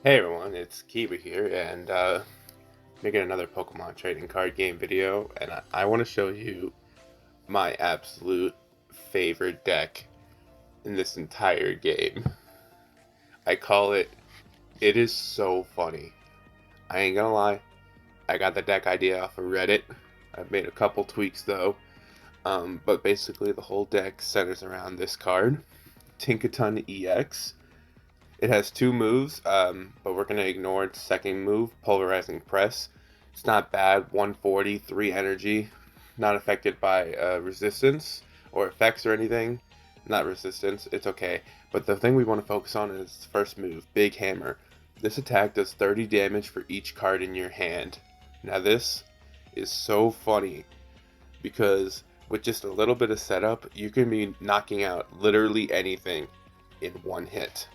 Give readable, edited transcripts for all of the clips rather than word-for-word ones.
Hey everyone, it's Kiba here, and making another Pokemon trading card game video, and I want to show you my absolute favorite deck in this entire game. I call it is so funny. I ain't gonna lie, I got the deck idea off of Reddit. I've made a couple tweaks though, but basically the whole deck centers around this card, Tinkaton EX. It has two moves, but we're going to ignore its second move, Polarizing Press. It's not bad, 140, 3 energy, not affected by resistance or effects or anything. Not resistance, it's okay. But the thing we want to focus on is its first move, Big Hammer. This attack does 30 damage for each card in your hand. Now this is so funny because with just a little bit of setup, you can be knocking out literally anything in one hit.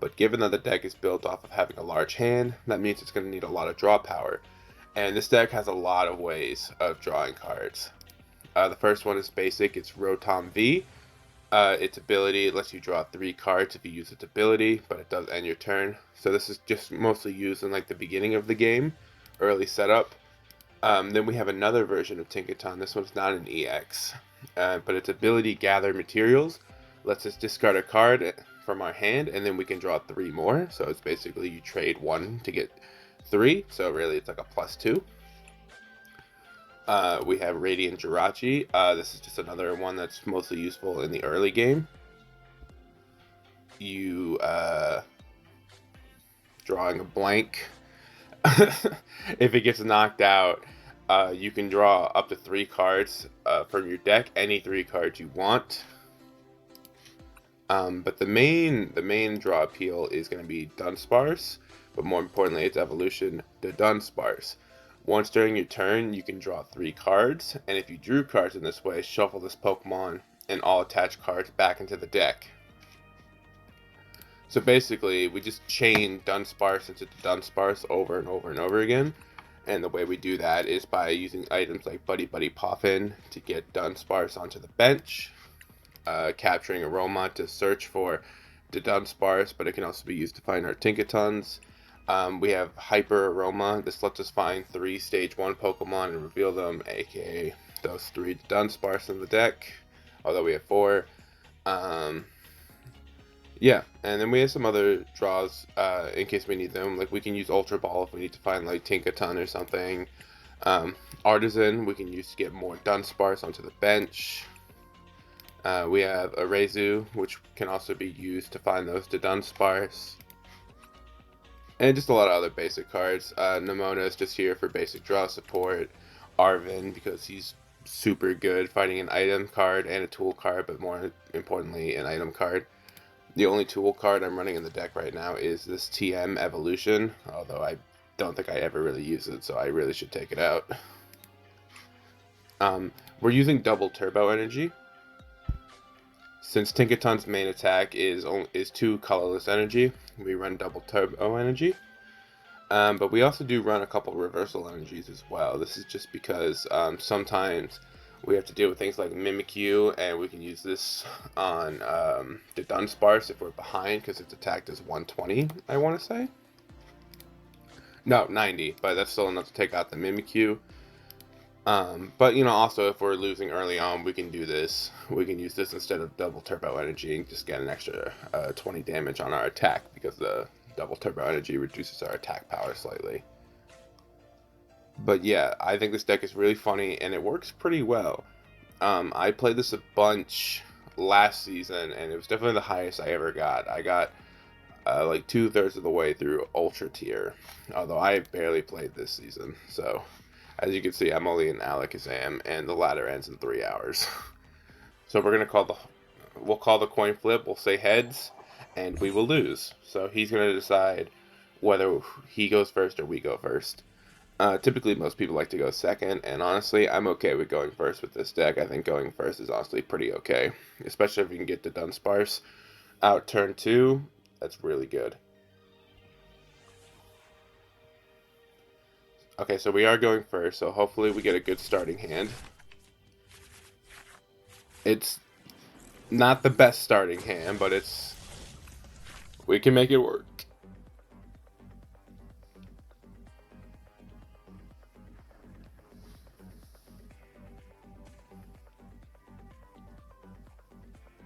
But given that the deck is built off of having a large hand, that means it's going to need a lot of draw power. And this deck has a lot of ways of drawing cards. The first one is basic, it's Rotom V. Its ability lets you draw 3 cards if you use its ability, but it does end your turn. So this is just mostly used in like the beginning of the game, early setup. Then we have another version of Tinkaton. This one's not an EX, but its ability Gather Materials lets us discard a card from our hand, and then we can draw 3 more. So it's basically you trade 1 to get 3. So really, it's like a +2. We have Radiant Jirachi. This is just another one that's mostly useful in the early game. You drawing a blank. If it gets knocked out, you can draw up to 3 cards from your deck, any 3 cards you want. But the main draw appeal is going to be Dunsparce, but more importantly, its evolution to Dunsparce. Once during your turn, you can draw 3 cards, and if you drew cards in this way, shuffle this Pokemon and all attached cards back into the deck. So basically, we just chain Dunsparce into Dunsparce over and over and over again. And the way we do that is by using items like Buddy Buddy Poffin to get Dunsparce onto the bench. Capturing Aroma to search for the Dunsparce, but it can also be used to find our Tinkatons. We have Hyper Aroma. This lets us find 3 Stage 1 Pokemon and reveal them, aka those 3 Dunsparce in the deck, although we have 4. Yeah, and then we have some other draws in case we need them. Like we can use Ultra Ball if we need to find like Tinkaton or something. Artisan we can use to get more Dunsparce onto the bench. We have a Rezu, which can also be used to find those to Dunsparce. And just a lot of other basic cards. Nemona is just here for basic draw support. Arvin, because he's super good fighting an item card and a tool card, but more importantly, an item card. The only tool card I'm running in the deck right now is this TM Evolution, although I don't think I ever really use it, so I really should take it out. We're using double Turbo Energy. Since Tinkaton's main attack is 2 colorless energy, we run double Turbo Energy. But we also do run a couple reversal energies as well. This is just because sometimes we have to deal with things like Mimikyu, and we can use this on the Dunsparce if we're behind, because its attack does 120, I want to say. No, 90, but that's still enough to take out the Mimikyu. But, you know, also if we're losing early on, we can do this. We can use this instead of double Turbo Energy and just get an extra 20 damage on our attack, because the double Turbo Energy reduces our attack power slightly. But yeah, I think this deck is really funny, and it works pretty well. I played this a bunch last season, and it was definitely the highest I ever got. I got like 2/3 of the way through Ultra Tier, although I barely played this season. So, as you can see, I'm only in Alakazam, and the ladder ends in 3 hours. So we're gonna we'll call the coin flip. We'll say heads, and we will lose. So he's gonna decide whether he goes first or we go first. Typically, most people like to go second, and honestly, I'm okay with going first with this deck. I think going first is honestly pretty okay, especially if you can get the Dunsparce out turn 2. That's really good. Okay, so we are going first, so hopefully we get a good starting hand. It's not the best starting hand, but we can make it work.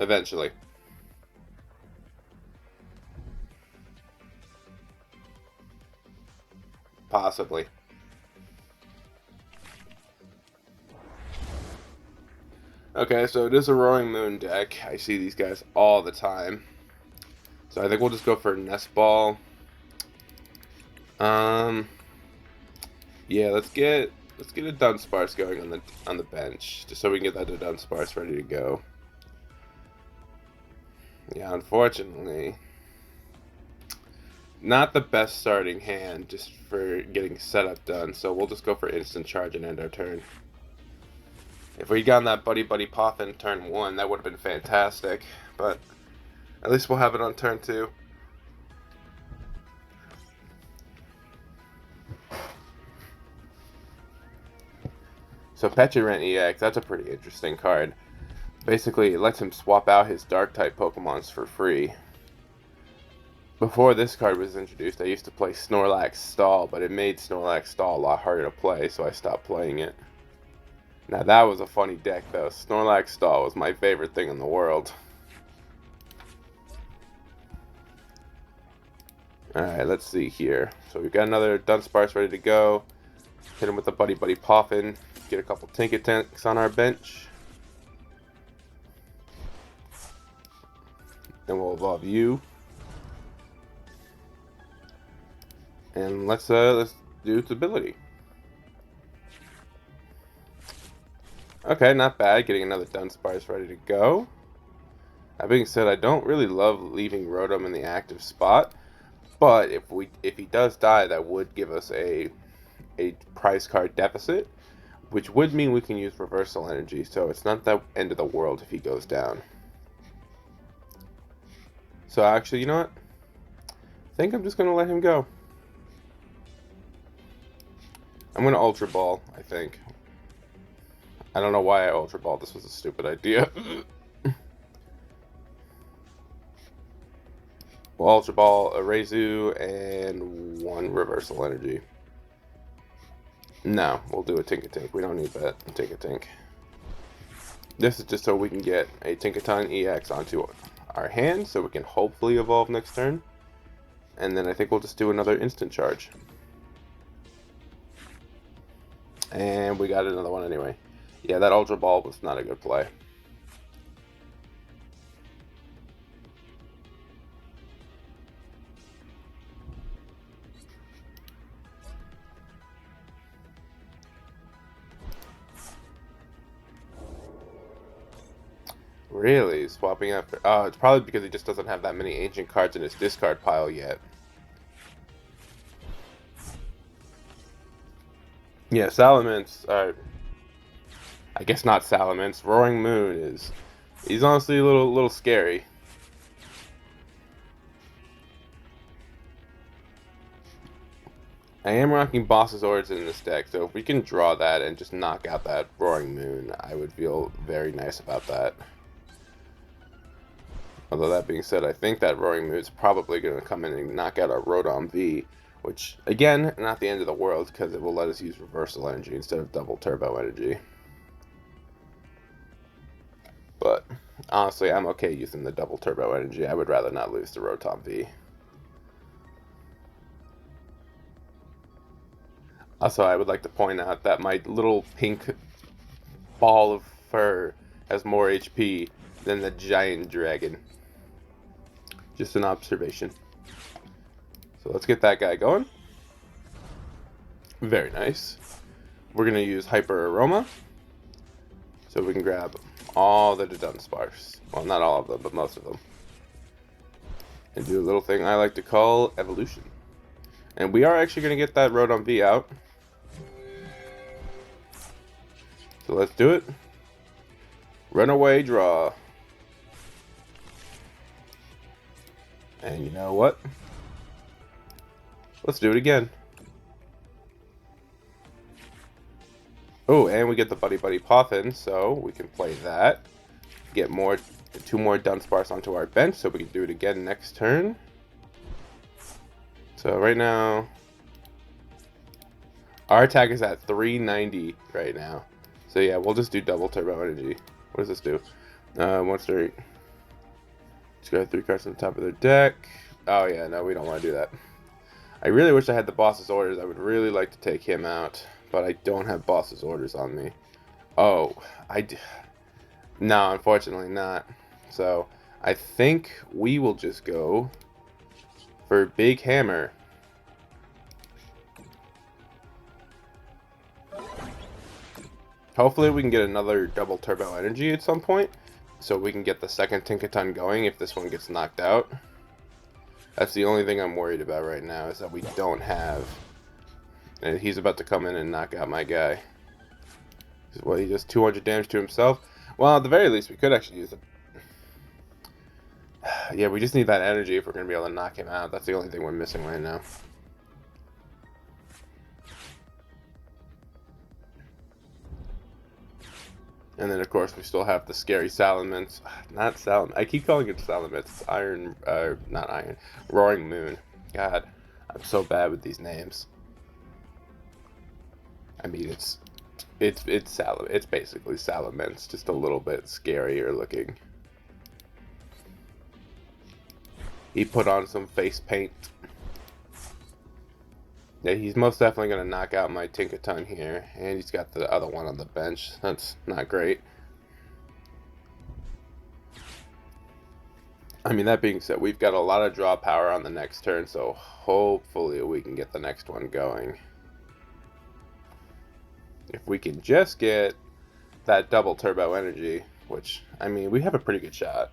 Eventually. Possibly. Okay, so it is a Roaring Moon deck. I see these guys all the time. So I think we'll just go for Nest Ball. Yeah, let's get a Dunsparce going on the bench, just so we can get that Dunsparce ready to go. Yeah, unfortunately, not the best starting hand just for getting setup done. So we'll just go for instant charge and end our turn. If we'd gotten that Buddy Buddy Poffin turn 1, that would have been fantastic. But at least we'll have it on turn 2. So Tinkaton EX, that's a pretty interesting card. Basically, it lets him swap out his Dark-type Pokemons for free. Before this card was introduced, I used to play Snorlax Stall, but it made Snorlax Stall a lot harder to play, so I stopped playing it. Now that was a funny deck, though. Snorlax Stall was my favorite thing in the world. Alright, let's see here. So we've got another Dunsparce ready to go. Hit him with the Buddy Buddy Poffin. Get a couple Tinkatons on our bench. Then we'll evolve you. And let's do its ability. Okay, not bad. Getting another Dunsparce ready to go. That being said, I don't really love leaving Rotom in the active spot. But if he does die, that would give us a prize card deficit, which would mean we can use reversal energy. So it's not the end of the world if he goes down. So actually, you know what? I think I'm just gonna let him go. I'm gonna Ultra Ball, I think. I don't know why I Ultra Ball. This was a stupid idea. We'll Ultra Ball a Reizu and 1 reversal energy. No, we'll do a Tinkatink. We don't need that Tinkatink. This is just so we can get a Tinkaton EX onto our hand, so we can hopefully evolve next turn. And then I think we'll just do another instant charge. And we got another one anyway. Yeah, that Ultra Ball was not a good play. Really? Swapping out for... Oh, it's probably because he just doesn't have that many ancient cards in his discard pile yet. Yeah, Salamence are... I guess not Salamence. Roaring Moon is... He's honestly a little scary. I am rocking Boss's Origin in this deck, so if we can draw that and just knock out that Roaring Moon, I would feel very nice about that. Although that being said, I think that Roaring Moon is probably going to come in and knock out our Rotom V, which, again, not the end of the world, because it will let us use Reversal Energy instead of Double Turbo Energy. But, honestly, I'm okay using the Double Turbo Energy. I would rather not lose to Rotom V. Also, I would like to point out that my little pink ball of fur has more HP than the giant dragon. Just an observation. So let's get that guy going. Very nice. We're going to use Hyper Aroma, so we can grab all the Dunsparce. Well, not all of them, but most of them. And do a little thing I like to call Evolution. And we are actually going to get that Rotom V out. So let's do it. Runaway draw. And you know what? Let's do it again. Oh, and we get the Buddy Buddy Poffin, so we can play that. Get 2 more Dunsparce onto our bench, so we can do it again next turn. So right now, our attack is at 390 right now. So yeah, we'll just do Double Turbo Energy. What does this do? Monster Let's go 3 cards on the top of their deck. Oh yeah, no, we don't want to do that. I really wish I had the boss's orders. I would really like to take him out, but I don't have boss's orders on me. Oh, no, unfortunately not. So I think we will just go for Big Hammer. Hopefully we can get another double turbo energy at some point, so we can get the second Tinkaton going if this one gets knocked out. That's the only thing I'm worried about right now, is that we don't have... And he's about to come in and knock out my guy. Well, he does 200 damage to himself. Well, at the very least, we could actually use it. Yeah, we just need that energy if we're going to be able to knock him out. That's the only thing we're missing right now. And then, of course, we still have the scary Salamence. Not Salamence. I keep calling it Salamence. It's Iron... not Iron. Roaring Moon. God, I'm so bad with these names. I mean, it's basically Salamence, just a little bit scarier looking. He put on some face paint. Yeah, he's most definitely going to knock out my Tinkaton here. And he's got the other one on the bench. That's not great. I mean, that being said, we've got a lot of draw power on the next turn, so hopefully we can get the next one going. If we can just get that double turbo energy, which, I mean, we have a pretty good shot.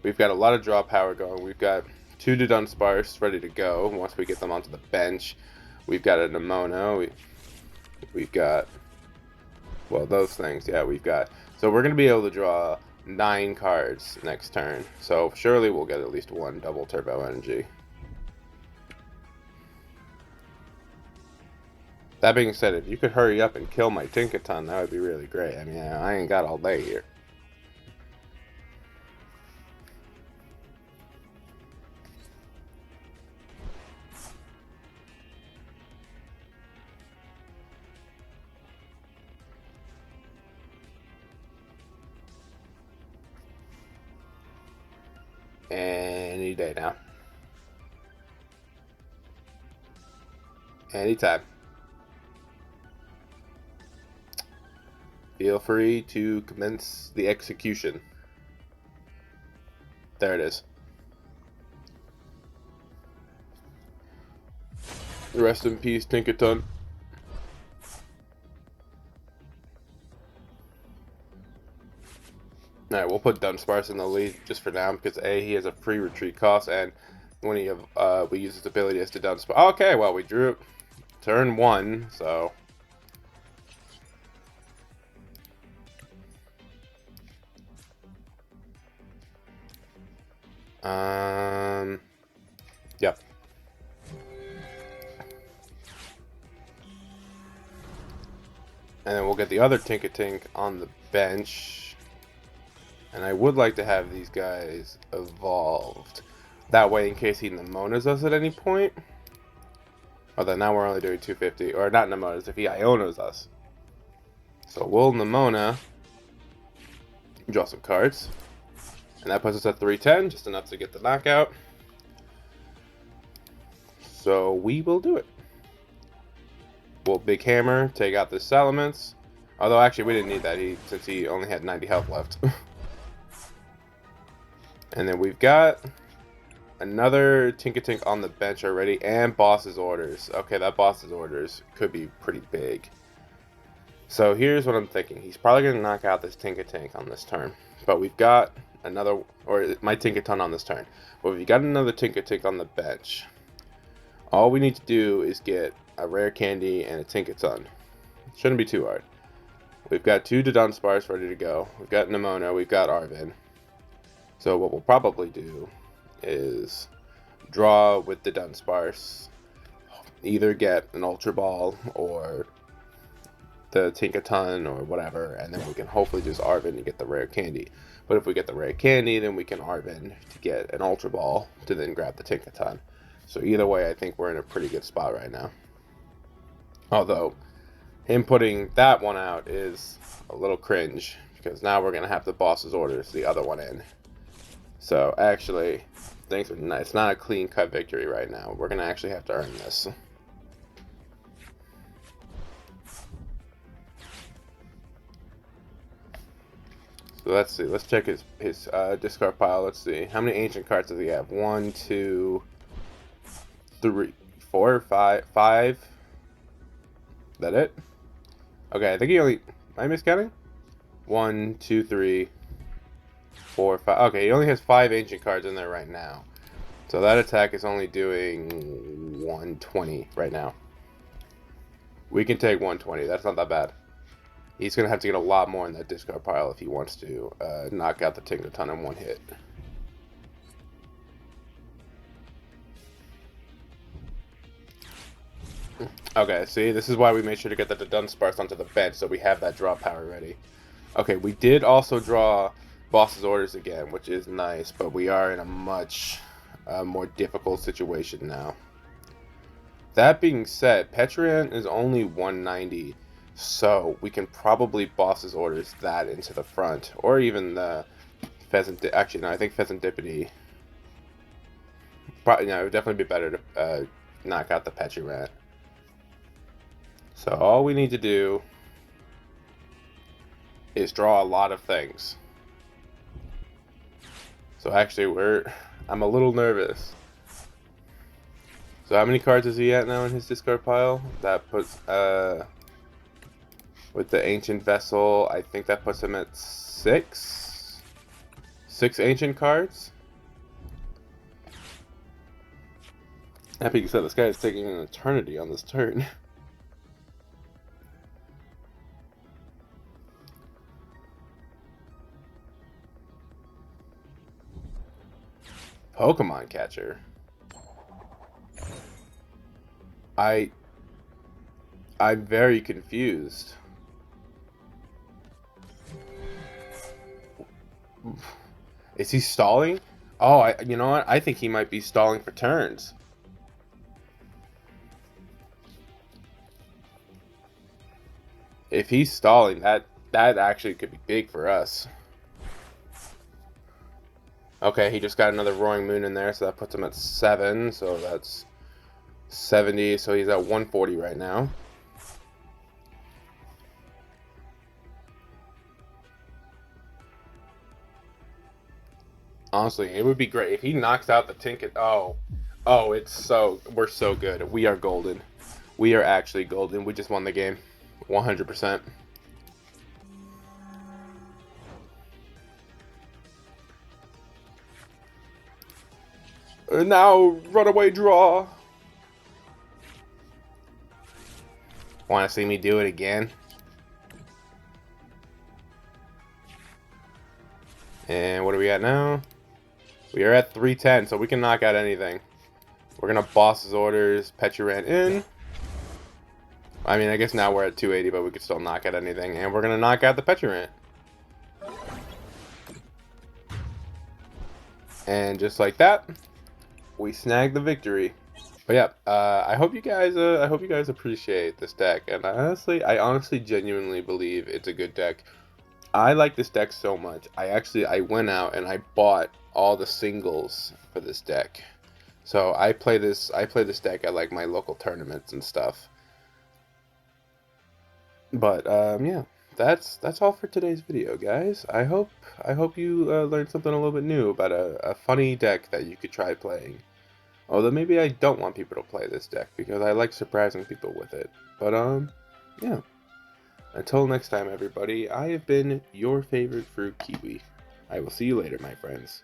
We've got a lot of draw power going. We've got 2 Dunsparce ready to go once we get them onto the bench. We've got a Nemona. We've got, well, those things, yeah, we've got. So we're going to be able to draw 9 cards next turn. So surely we'll get at least 1 double turbo energy. That being said, if you could hurry up and kill my Tinkaton, that would be really great. I mean, I ain't got all day here. Any day now. Anytime. Feel free to commence the execution. There it is. Rest in peace, Tinkaton. Alright, we'll put Dunsparce in the lead just for now, because A, he has a free retreat cost, and when we use his ability as to Dunsparce. Okay, well, we drew turn 1, so... Yep. And then we'll get the other Tinkatink on the bench. And I would like to have these guys evolved. That way, in case he Nemonas us at any point. Although now we're only doing 250. Or not Nemonas, if he Ionos us. So we'll Nemona. Draw some cards. And that puts us at 310, just enough to get the knockout. So we will do it. We'll Big Hammer, take out this Salamence. Although actually we didn't need that, since he only had 90 health left. And then we've got another Tinkatink on the bench already, and boss's orders. Okay, that boss's orders could be pretty big. So here's what I'm thinking. He's probably going to knock out this Tinkatink on this turn. But we've got another, or my Tinkaton on this turn. But we've got another Tinkatink on the bench. All we need to do is get a rare candy and a Tinkaton. Shouldn't be too hard. We've got 2 Dunsparce ready to go. We've got Nemona, we've got Arven. So what we'll probably do is draw with the Dunsparce, either get an Ultra Ball or the Tinkaton or whatever, and then we can hopefully just Arven to get the rare candy. But if we get the rare candy, then we can Arven to get an Ultra Ball to then grab the Tinkaton. So either way, I think we're in a pretty good spot right now. Although, him putting that one out is a little cringe, because now we're gonna have the boss's orders, the other one in. So actually, things are nice. It's not a clean-cut victory right now. We're gonna actually have to earn this. So let's see. Let's check his discard pile. Let's see. How many ancient cards does he have? 1, 2, 3, 4, 5. 5. Is that it? Okay, I think he only. Am I miscounting? 1, 2, 3, 4, 5. Okay, he only has 5 ancient cards in there right now. So that attack is only doing 120 right now. We can take 120. That's not that bad. He's going to have to get a lot more in that discard pile if he wants to knock out the Tinkaton in one hit. Okay, see, this is why we made sure to get the Dunsparce onto the bench, so we have that draw power ready. Okay, we did also draw boss's orders again, which is nice, but we are in a much more difficult situation now. That being said, Petrian is only 190, so we can probably boss's orders that into the front, or even the Pheasant. Actually, no, I think Pheasantipity. Probably, no, it would definitely be better to knock out the Petrian. So all we need to do is draw a lot of things. So actually, I'm a little nervous. So how many cards is he at now in his discard pile? That puts, with the Ancient Vessel, I think that puts him at 6? 6 ancient cards? That being said, this guy is taking an eternity on this turn. Pokemon Catcher. I'm very confused. Is he stalling? Oh, you know what? I think he might be stalling for turns. If he's stalling, that actually could be big for us. Okay, he just got another Roaring Moon in there, so that puts him at 7, so that's 70, so he's at 140 right now. Honestly, it would be great if he knocks out the Tinkaton. Oh, we're so good. We are golden. We are actually golden. We just won the game, 100%. Now, runaway draw. Want to see me do it again? And what are we at now? We are at 310, so we can knock out anything. We're going to boss's orders, Petrian in. I mean, I guess now we're at 280, but we could still knock out anything. And we're going to knock out the Petrian. And just like that, we snagged the victory. But yeah, I hope you guys appreciate this deck, and I honestly genuinely believe it's a good deck. I like this deck so much. I went out and I bought all the singles for this deck. So I play this deck at like my local tournaments and stuff. But yeah, that's all for today's video, guys. I hope you learned something a little bit new about a funny deck that you could try playing. Although maybe I don't want people to play this deck because I like surprising people with it. But yeah. Until next time, everybody, I have been your favorite fruit, Kiwi. I will see you later, my friends.